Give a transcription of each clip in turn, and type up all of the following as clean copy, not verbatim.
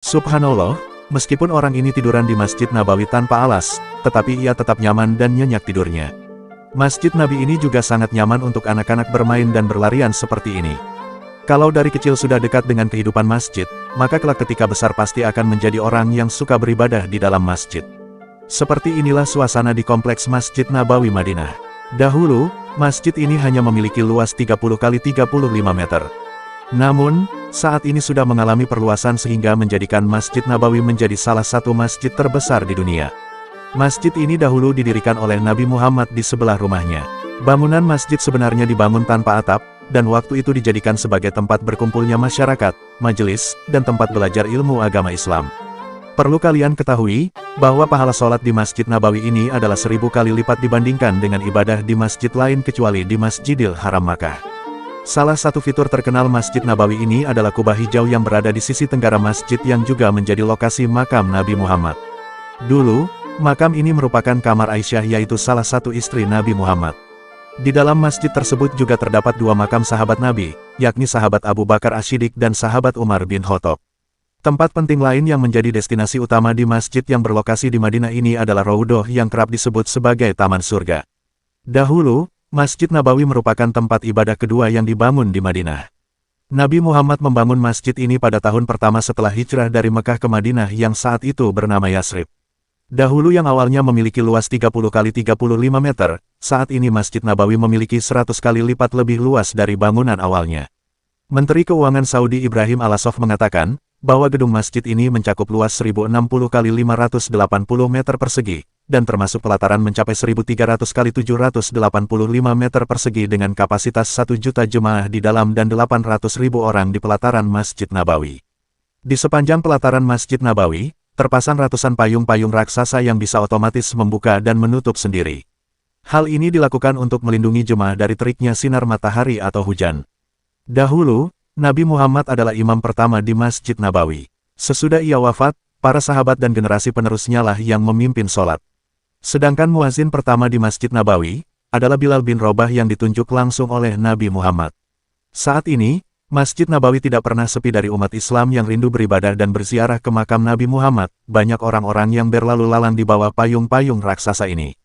Subhanallah, meskipun orang ini tiduran di Masjid Nabawi tanpa alas, tetapi ia tetap nyaman dan nyenyak tidurnya. Masjid Nabi ini juga sangat nyaman untuk anak-anak bermain dan berlarian seperti ini. Kalau dari kecil sudah dekat dengan kehidupan masjid, maka kelak ketika besar pasti akan menjadi orang yang suka beribadah di dalam masjid. Seperti inilah suasana di kompleks Masjid Nabawi Madinah. Dahulu, masjid ini hanya memiliki luas 30 kali 35 meter. Namun, saat ini sudah mengalami perluasan sehingga menjadikan Masjid Nabawi menjadi salah satu masjid terbesar di dunia. Masjid ini dahulu didirikan oleh Nabi Muhammad di sebelah rumahnya. Bangunan masjid sebenarnya dibangun tanpa atap, dan waktu itu dijadikan sebagai tempat berkumpulnya masyarakat, majelis, dan tempat belajar ilmu agama Islam. Perlu kalian ketahui, bahwa pahala sholat di Masjid Nabawi ini adalah 1000 kali lipat dibandingkan dengan ibadah di masjid lain kecuali di Masjidil Haram Makkah. Salah satu fitur terkenal Masjid Nabawi ini adalah kubah hijau yang berada di sisi tenggara masjid yang juga menjadi lokasi makam Nabi Muhammad. Dulu, makam ini merupakan kamar Aisyah yaitu salah satu istri Nabi Muhammad. Di dalam masjid tersebut juga terdapat 2 makam sahabat Nabi, yakni sahabat Abu Bakar As-Siddiq dan sahabat Umar bin Khattab. Tempat penting lain yang menjadi destinasi utama di masjid yang berlokasi di Madinah ini adalah Raudhah yang kerap disebut sebagai Taman Surga. Dahulu, Masjid Nabawi merupakan tempat ibadah kedua yang dibangun di Madinah. Nabi Muhammad membangun masjid ini pada tahun pertama setelah hijrah dari Mekah ke Madinah yang saat itu bernama Yasrib. Dahulu yang awalnya memiliki luas 30 kali 35 meter, saat ini Masjid Nabawi memiliki 100 kali lipat lebih luas dari bangunan awalnya. Menteri Keuangan Saudi Ibrahim Al-Asaf mengatakan, bahwa gedung masjid ini mencakup luas 1060 kali 580 meter persegi, dan termasuk pelataran mencapai 1300 kali 785 meter persegi dengan kapasitas 1 juta jemaah di dalam dan 800.000 orang di pelataran Masjid Nabawi. Di sepanjang pelataran Masjid Nabawi, terpasang ratusan payung-payung raksasa yang bisa otomatis membuka dan menutup sendiri. Hal ini dilakukan untuk melindungi jemaah dari teriknya sinar matahari atau hujan. Dahulu, Nabi Muhammad adalah imam pertama di Masjid Nabawi. Sesudah ia wafat, para sahabat dan generasi penerusnya lah yang memimpin sholat. Sedangkan muazin pertama di Masjid Nabawi, adalah Bilal bin Rabah yang ditunjuk langsung oleh Nabi Muhammad. Saat ini, Masjid Nabawi tidak pernah sepi dari umat Islam yang rindu beribadah dan berziarah ke makam Nabi Muhammad. Banyak orang-orang yang berlalu lalang di bawah payung-payung raksasa ini.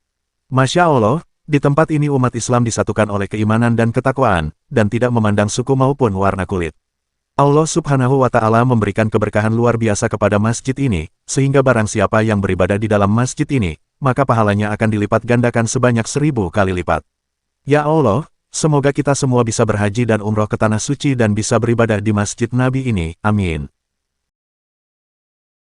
Masya Allah, di tempat ini umat Islam disatukan oleh keimanan dan ketakwaan, dan tidak memandang suku maupun warna kulit. Allah Subhanahu wa Ta'ala memberikan keberkahan luar biasa kepada masjid ini, sehingga barang siapa yang beribadah di dalam masjid ini, maka pahalanya akan dilipat gandakan sebanyak 1000 kali lipat. Ya Allah, semoga kita semua bisa berhaji dan umroh ke Tanah Suci dan bisa beribadah di Masjid Nabi ini. Amin.